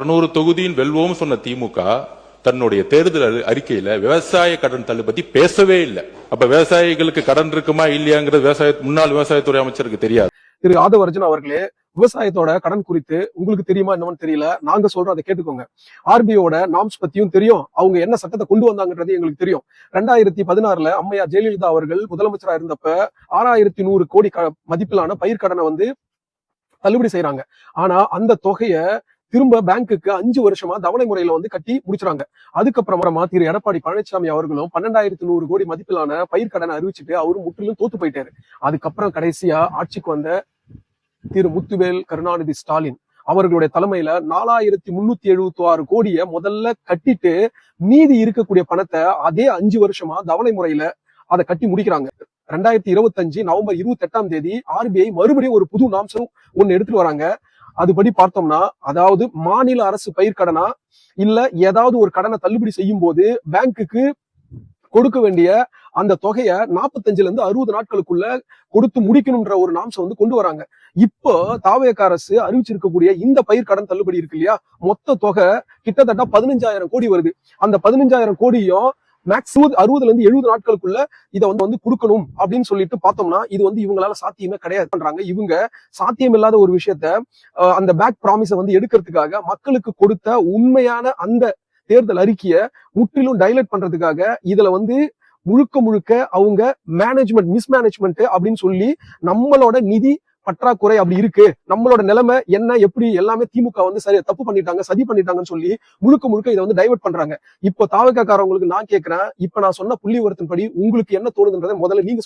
200 தொகுதியின் வெல்வோம் சொன்ன திமுக தன்னுடைய தேர்தல் அறிக்கையில விவசாய கடன் தள்ளுபடி பேசவே இல்லை. அப்ப விவசாயிகளுக்கு கடன் இருக்குமா இல்லையாங்கிறது முன்னாள் விவசாயத்துறை அமைச்சருக்கு தெரியாது. திரு ஆதவர்ஜன் அவர்களே, விவசாயத்தோட கடன் குறித்து உங்களுக்கு தெரியுமா என்னன்னு தெரியல, நாங்க சொல்றோம், அதை கேட்டுக்கோங்க. ஆர்பிஐயோட நாம்ஸ் பத்தியும் தெரியும், அவங்க என்ன சட்டத்தை கொண்டு வந்தாங்கன்றது எங்களுக்கு தெரியும். 2016 அம்மையா ஜெயலலிதா அவர்கள் முதலமைச்சரா இருந்தப்ப 6100 கோடி மதிப்பிலான பயிர்க்கடனை தள்ளுபடி செய்யறாங்க. ஆனா அந்த தொகையை திரும்ப பேங்குக்கு 5 வருஷமா தவணை முறையில கட்டி முடிச்சுறாங்க. அதுக்கப்புறமா திரு எடப்பாடி பழனிசாமி அவர்களும் 12100 கோடி மதிப்பிலான பயிர்க்கடனை அறிவிச்சுட்டு அவரும் முற்றிலும் தோத்து போயிட்டாரு. அதுக்கப்புறம் கடைசியா ஆட்சிக்கு வந்த திரு முத்துவேல் கருணாநிதி ஸ்டாலின் அவர்களுடைய தலைமையில 4376 கோடியை முதல்ல கட்டிட்டு மீதி இருக்கக்கூடிய பணத்தை அதே 5 வருஷமா தவணை முறையில அதை கட்டி முடிக்கிறாங்க. 2025 நவம்பர் 28 ஆர்பிஐ மறுபடியும் ஒரு புது நாம்சம் ஒண்ணு எடுத்துட்டு வராங்க. அதுபடி பார்த்தோம்னா, அதாவது மாநில அரசு பயிர்க்கடனா இல்ல ஏதாவது ஒரு கடனை தள்ளுபடி செய்யும் போது பேங்குக்கு கொடுக்க வேண்டிய அந்த தொகையை 45 இருந்து 60 நாட்களுக்குள்ள கொடுத்து முடிக்கணும்ன்ற ஒரு நாம்சம் கொண்டு வராங்க. இப்போ தாவேக அரசு அறிவிச்சிருக்கக்கூடிய இந்த பயிர்க்கடன் தள்ளுபடி இருக்கு இல்லையா, மொத்த தொகை கிட்டத்தட்ட 15000 கோடி வருது. அந்த 15000 கோடியும் மேக்ஸிமம் 60 இருந்து 70 நாட்களுக்குள்ள இதை கொடுக்கணும் அப்படின்னு சொல்லிட்டு பார்த்தோம்னா, இது இவங்களால சாத்தியமே கிடையாது பண்றாங்க. இவங்க சாத்தியம் இல்லாத ஒரு விஷயத்த அந்த பேக் ப்ராமிஸை எடுக்கிறதுக்காக மக்களுக்கு கொடுத்த உண்மையான அந்த தேர்தல் அறிக்கையை முற்றிலும் டைலட் பண்றதுக்காக இதுல முழுக்க முழுக்க அவங்க மேனேஜ்மெண்ட் மிஸ்மேனேஜ்மெண்ட் அப்படின்னு சொல்லி நம்மளோட நிதி பற்றாக்குறை அப்படி இருக்கு, நம்மளோட நிலைமை என்ன எப்படி எல்லாமே திமுக சரி தப்பு பண்ணிட்டாங்க சதி பண்ணிட்டாங்கன்னு சொல்லி முழுக்க முழுக்க இதை டைவர்ட் பண்றாங்க. இப்போ தாவேகா காரவங்களுக்கு நான் கேட்கிறேன், இப்ப நான் சொன்ன புள்ளி விவரத்தின்படி உங்களுக்கு என்ன தோணுதுன்றதை முதல்ல நீங்க